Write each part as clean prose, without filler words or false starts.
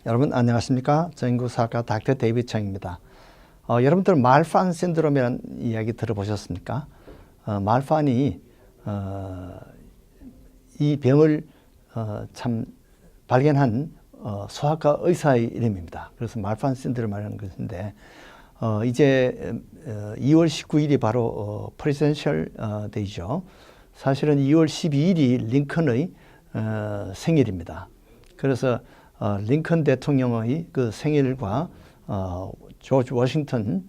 여러분 안녕하십니까? 정인구사학과 닥터 데이비드 청입니다. 여러분들 말판 신드롬이라는 이야기 들어보셨습니까? 말판이 이 병을 참 발견한 소아과 의사의 이름입니다. 그래서 말판 신드롬이라는 것인데 이제 2월 19일이 바로 프레젠셜 데이죠. 사실은 2월 12일이 링컨의 생일입니다. 그래서 링컨 대통령의 그 생일과 조지 워싱턴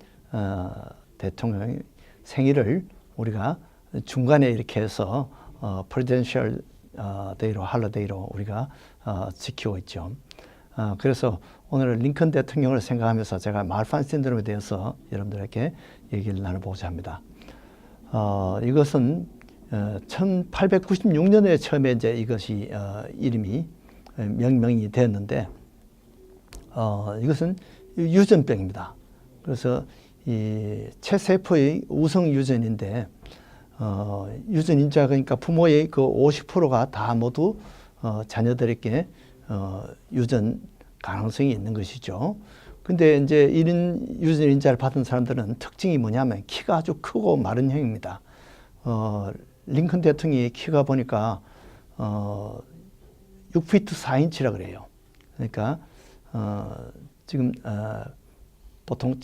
대통령의 생일을 우리가 중간에 이렇게 해서 프레젠셜 데이로 할러데이로 우리가 지키고 있죠. 그래서 오늘 링컨 대통령을 생각하면서 제가 말판 신드롬에 대해서 여러분들에게 얘기를 나눠보고자 합니다. 이것은 1896년에 처음에 이제 이것이 이름이 명명이 되었는데 이것은 유전병입니다. 그래서 이 체세포의 우성 유전인데 유전인자 그러니까 부모의 그 50%가 다 모두 자녀들에게 유전 가능성이 있는 것이죠. 근데 이제 이런 유전인자를 받은 사람들은 특징이 뭐냐면 키가 아주 크고 마른 형입니다. 링컨 대통령의 키가 보니까 6피트 4인치라 그래요. 그러니까 지금 보통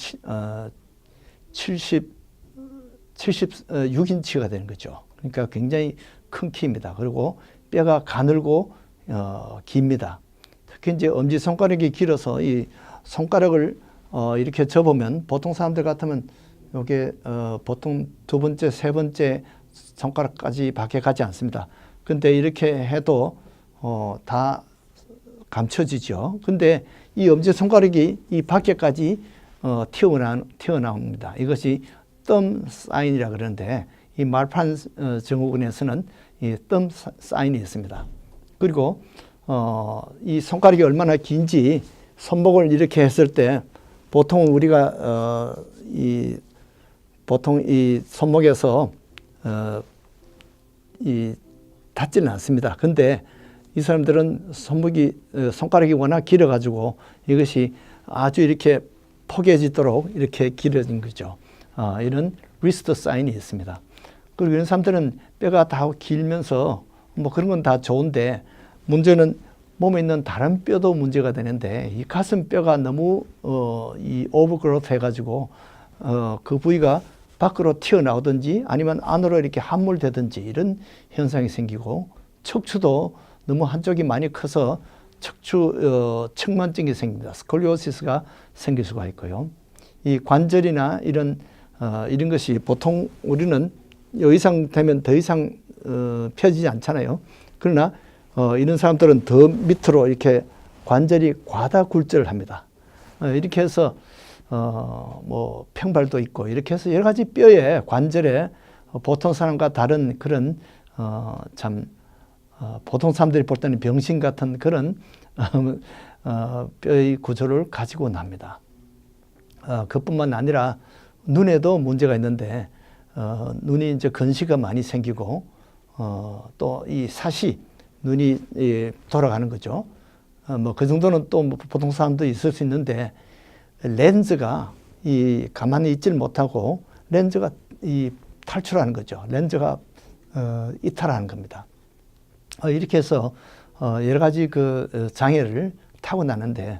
76인치가 되는 거죠. 그러니까 굉장히 큰 키입니다. 그리고 뼈가 가늘고 깁니다. 특히 이제 엄지손가락이 길어서 이 손가락을 이렇게 접으면 보통 사람들 같으면 이게 보통 두 번째, 세 번째 손가락까지 밖에 가지 않습니다. 근데 이렇게 해도 다 감춰지죠. 근데 이 엄지손가락이 이 밖에까지 튀어나옵니다. 이것이 덤 사인이라 그러는데 이 말판 증후군에서는 이 덤 사인이 있습니다. 그리고 이 손가락이 얼마나 긴지 손목을 이렇게 했을 때 보통 우리가 보통 이 손목에서 닿지는 않습니다. 근데 이 사람들은 손가락이 워낙 길어가지고 이것이 아주 이렇게 포개지도록 이렇게 길어진 거죠. 이런 리스트 사인이 있습니다. 그리고 이런 사람들은 뼈가 다 길면서 뭐 그런 건 다 좋은데 문제는 몸에 있는 다른 뼈도 문제가 되는데 이 가슴 뼈가 너무 이 오버그로트 해가지고 그 부위가 밖으로 튀어나오든지 아니면 안으로 이렇게 함몰되든지 이런 현상이 생기고 척추도 너무 한쪽이 많이 커서 척추 측만증이 생깁니다. 스콜리오시스가 생길 수가 있고요. 이 관절이나 이런 것이 보통 우리는 이 이상 되면 더 이상 펴지지 않잖아요. 그러나 이런 사람들은 더 밑으로 이렇게 관절이 과다 굴절을 합니다. 이렇게 해서 뭐 평발도 있고 이렇게 해서 여러 가지 뼈에 관절에 보통 사람과 다른 그런 보통 사람들이 볼 때는 병신 같은 그런 뼈의 구조를 가지고 납니다. 그뿐만 아니라 눈에도 문제가 있는데 눈이 이제 건시가 많이 생기고 또 이 사시 눈이 돌아가는 거죠. 뭐 그 정도는 또 보통 사람도 있을 수 있는데 렌즈가 가만히 있질 못하고 렌즈가 탈출하는 거죠. 렌즈가 이탈하는 겁니다. 이렇게 해서 여러 가지 그 장애를 타고나는데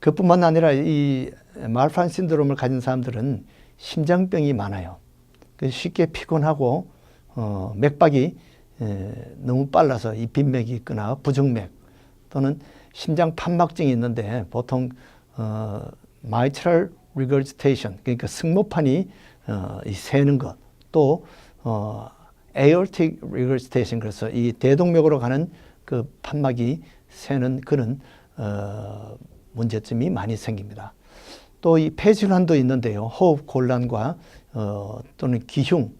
그뿐만 아니라 이 말판 신드롬을 가진 사람들은 심장병이 많아요. 쉽게 피곤하고 맥박이 너무 빨라서 이 빈맥이 있거나 부정맥 또는 심장 판막증이 있는데 보통 mitral regurgitation 그러니까 승모판이 새는 것 또 aortic regurgitation 그래서 이 대동맥으로 가는 그 판막이 새는 그런 문제점이 많이 생깁니다. 또 이 폐질환도 있는데요. 호흡 곤란과 또는 기흉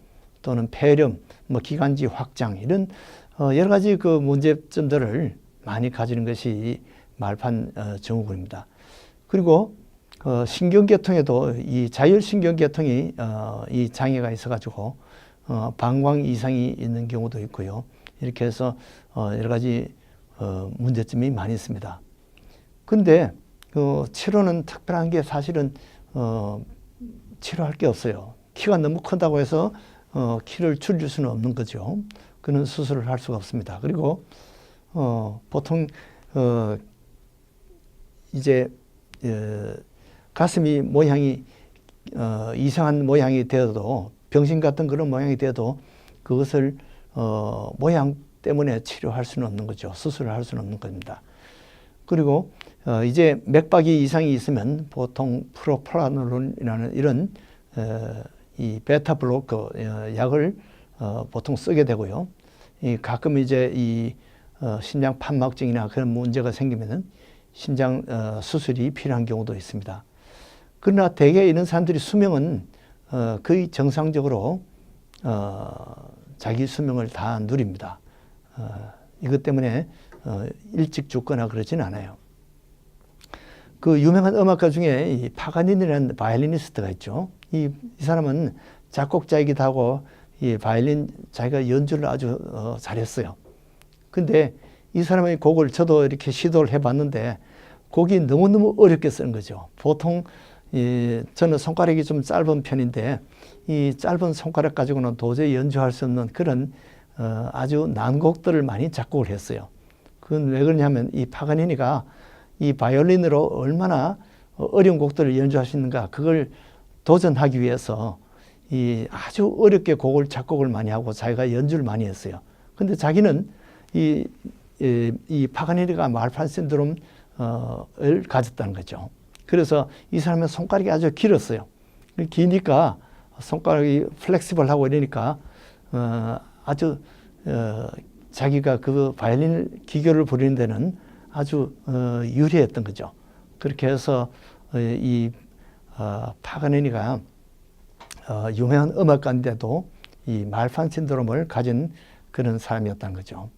또는 폐렴, 뭐 기관지 확장 이런 여러 가지 그 문제점들을 많이 가지는 것이 말판 증후군입니다. 그리고 신경계통에도 이 자율신경계통이 이 장애가 있어가지고 방광 이상이 있는 경우도 있고요. 이렇게 해서 여러 가지 문제점이 많이 있습니다. 근데 치료는 특별한 게 사실은 치료할 게 없어요. 키가 너무 크다고 해서 키를 줄일 수는 없는 거죠. 그는 수술을 할 수가 없습니다. 그리고 보통 이제 가슴이 모양이 이상한 모양이 되어도 병신 같은 그런 모양이 되어도 그것을 모양 때문에 치료할 수는 없는 거죠. 수술을 할 수는 없는 겁니다. 그리고 이제 맥박이 이상이 있으면 보통 프로프라놀이라는 이런 이 베타 블로커 약을 보통 쓰게 되고요. 가끔 이제 이 심장 판막증이나 그런 문제가 생기면은 심장 수술이 필요한 경우도 있습니다. 그러나 대개 이런 사람들이 수명은 거의 정상적으로 자기 수명을 다 누립니다. 이것 때문에 일찍 죽거나 그러진 않아요. 그 유명한 음악가 중에 이 파가니니라는 바이올리니스트가 있죠. 이 사람은 작곡자이기도 하고 이 바이올린 자기가 연주를 아주 잘했어요. 근데 이 사람의 곡을 저도 이렇게 시도를 해봤는데 곡이 너무너무 어렵게 쓰는 거죠. 보통 저는 손가락이 좀 짧은 편인데 이 짧은 손가락 가지고는 도저히 연주할 수 없는 그런 아주 난곡들을 많이 작곡을 했어요. 그건 왜 그러냐면 이 파가니니가 이 바이올린으로 얼마나 어려운 곡들을 연주할 수 있는가 그걸 도전하기 위해서 이 아주 어렵게 곡을 작곡을 많이 하고 자기가 연주를 많이 했어요. 근데 자기는 이 파가니니가 말판 신드롬을 가졌다는 거죠. 그래서 이 사람의 손가락이 아주 길었어요. 기니까 손가락이 플렉시블하고 이러니까 아주 자기가 그 바이올린 기교를 부리는 데는 아주 유리했던 거죠. 그렇게 해서 이 파가니니가 유명한 음악가인데도 이 말판 신드롬을 가진 그런 사람이었다는 거죠.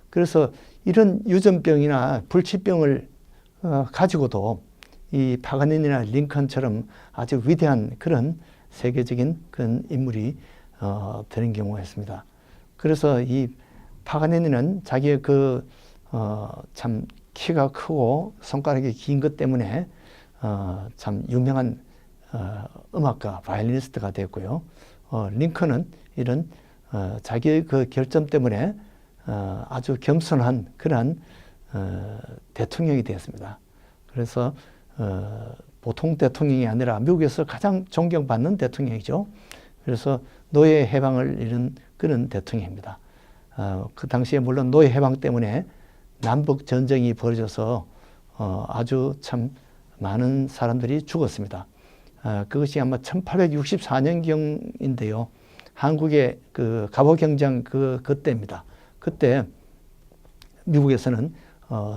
그래서 이런 유전병이나 불치병을 가지고도 이 파가니니나 링컨처럼 아주 위대한 그런 세계적인 그런 인물이 되는 경우가 있습니다. 그래서 이 파가니니는 자기의 참 키가 크고 손가락이 긴 것 때문에 참 유명한 음악가, 바이올리니스트가 됐고요. 링컨은 이런 자기의 그 결점 때문에 아주 겸손한 그러한 대통령이 되었습니다. 그래서 보통 대통령이 아니라 미국에서 가장 존경받는 대통령이죠. 그래서 노예 해방을 이룬 그런 대통령입니다. 그 당시에 물론 노예 해방 때문에 남북 전쟁이 벌어져서 아주 참 많은 사람들이 죽었습니다. 그것이 아마 1864년경인데요. 한국의 그 갑오경장 그때입니다. 그때 미국에서는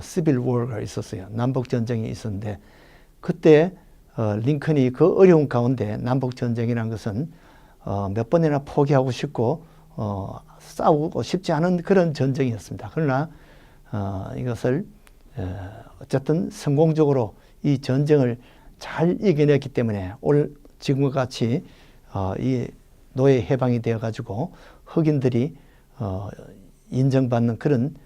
시빌 워가 있었어요. 남북 전쟁이 있었는데 그때 링컨이 그 어려운 가운데 남북 전쟁이라는 것은 몇 번이나 포기하고 싶고 싸우고 싶지 않은 그런 전쟁이었습니다. 그러나 이것을 어쨌든 성공적으로 이 전쟁을 잘 이겨냈기 때문에 지금과 같이 이 노예 해방이 되어 가지고 흑인들이 인정받는 그런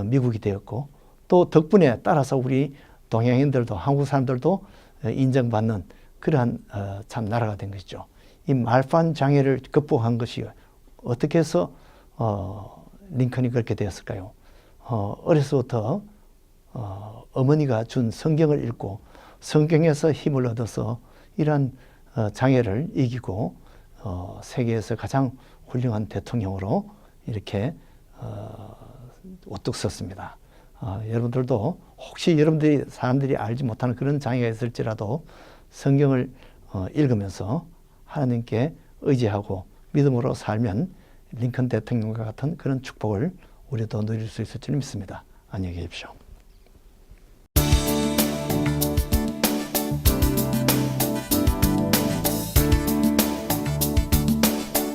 미국이 되었고 또 덕분에 따라서 우리 동양인들도 한국 사람들도 인정받는 그러한 참 나라가 된 것이죠. 이 말판 장애를 극복한 것이 어떻게 해서 링컨이 그렇게 되었을까요? 어려서부터 어머니가 준 성경을 읽고 성경에서 힘을 얻어서 이러한 장애를 이기고 세계에서 가장 훌륭한 대통령으로 이렇게 우뚝 섰습니다. 여러분들도 혹시 사람들이 알지 못하는 그런 장애가 있을지라도 성경을 읽으면서 하나님께 의지하고 믿음으로 살면 링컨 대통령과 같은 그런 축복을 우리도 누릴 수 있을 줄 믿습니다. 안녕히 계십시오.